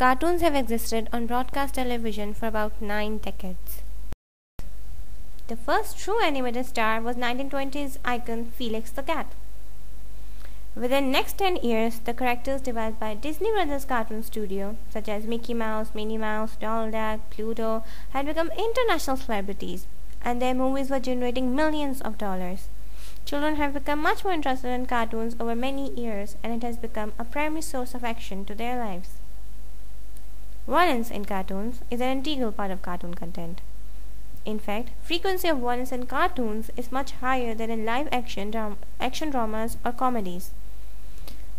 cartoons have existed on broadcast television for about 9 decades. The first true animated star was 1920s icon Felix the Cat. Within next 10 years, the characters developed by Disney Brothers Cartoon Studio, such as Mickey Mouse, Minnie Mouse, Donald Duck, Pluto, had become international celebrities, and their movies were generating millions of dollars. Children have become much more interested in cartoons over many years, and it has become a primary source of action to their lives. Violence in cartoons is an integral part of cartoon content. In fact, frequency of violence in cartoons is much higher than in live action dramas or comedies.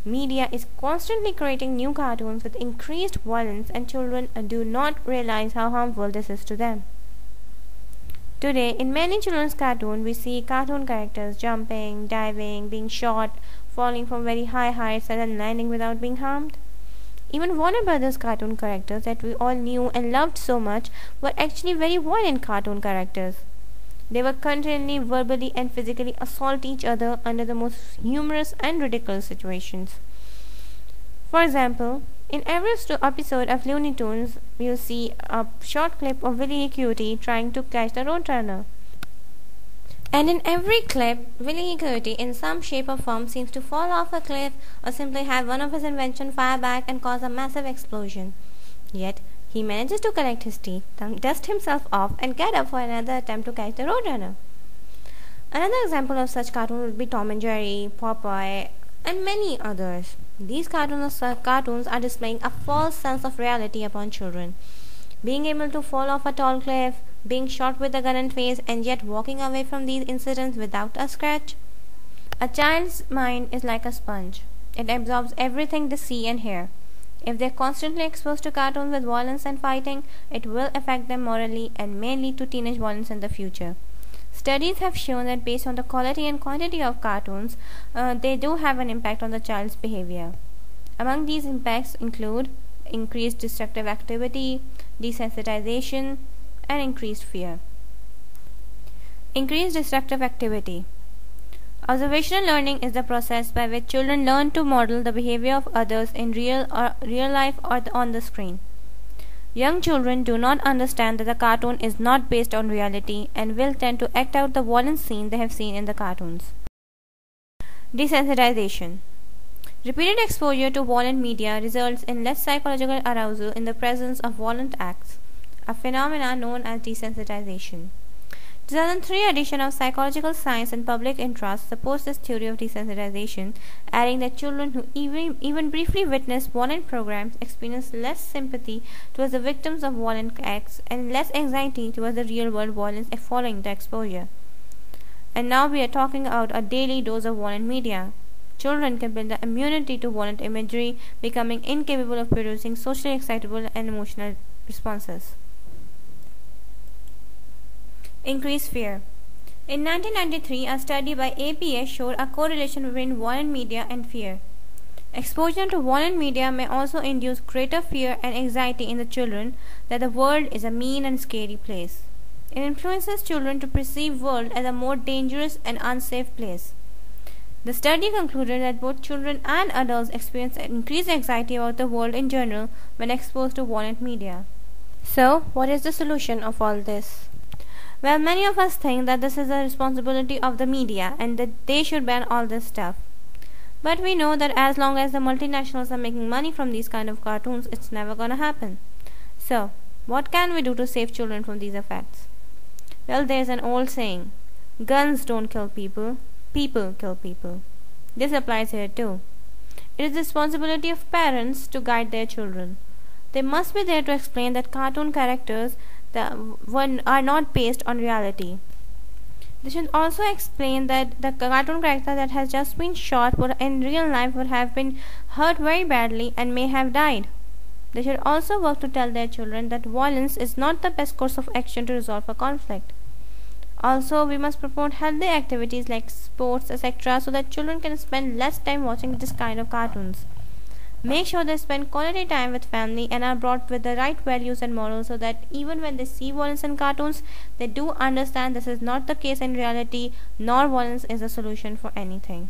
Media is constantly creating new cartoons with increased violence, and children do not realize how harmful this is to them. Today, in many children's cartoons, we see cartoon characters jumping, diving, being shot, falling from very high heights and then landing without being harmed. Even Warner Brothers cartoon characters that we all knew and loved so much were actually very violent cartoon characters. They would continually verbally and physically assault each other under the most humorous and ridiculous situations. For example, in every episode of Looney Tunes, you'll see a short clip of Willy Coyote trying to catch the Roadrunner. And in every clip, Willy Coyote in some shape or form seems to fall off a cliff or simply have one of his inventions fire back and cause a massive explosion. Yet, he manages to collect his teeth, dust himself off, and get up for another attempt to catch the Roadrunner. Another example of such cartoon would be Tom and Jerry, Popeye, and many others. These cartoons are displaying a false sense of reality upon children. Being able to fall off a tall cliff, being shot with a gun in face, and yet walking away from these incidents without a scratch. A child's mind is like a sponge. It absorbs everything they see and hear. If they are constantly exposed to cartoons with violence and fighting, it will affect them morally and may lead to teenage violence in the future. Studies have shown that based on the quality and quantity of cartoons, they do have an impact on the child's behavior. Among these impacts include increased destructive activity, desensitization, and increased fear. Increased destructive activity. Observational learning is the process by which children learn to model the behavior of others in real life or on the screen. Young children do not understand that the cartoon is not based on reality and will tend to act out the violent scene they have seen in the cartoons. Desensitization. Repeated exposure to violent media results in less psychological arousal in the presence of violent acts, a phenomenon known as desensitization. 2003 edition of Psychological Science and Public Interest supports this theory of desensitization, adding that children who even briefly witness violent programs experience less sympathy towards the victims of violent acts and less anxiety towards the real-world violence following the exposure. And now we are talking about a daily dose of violent media. Children can build the immunity to violent imagery, becoming incapable of producing socially excitable and emotional responses. Increased fear. In 1993, a study by APS showed a correlation between violent media and fear. Exposure to violent media may also induce greater fear and anxiety in the children that the world is a mean and scary place. It influences children to perceive the world as a more dangerous and unsafe place. The study concluded that both children and adults experience increased anxiety about the world in general when exposed to violent media. So, what is the solution of all this? Well, many of us think that this is the responsibility of the media and that they should ban all this stuff. But we know that as long as the multinationals are making money from these kind of cartoons, it's never gonna happen. So, what can we do to save children from these effects? Well, there's an old saying, guns don't kill people, people kill people. This applies here too. It is the responsibility of parents to guide their children. They must be there to explain that cartoon characters are not based on reality. They should also explain that the cartoon character that has just been shot in real life would have been hurt very badly and may have died. They should also work to tell their children that violence is not the best course of action to resolve a conflict. Also, we must promote healthy activities like sports, etc., so that children can spend less time watching this kind of cartoons. Make sure they spend quality time with family and are brought with the right values and morals so that even when they see violence in cartoons, they do understand this is not the case in reality, nor violence is a solution for anything.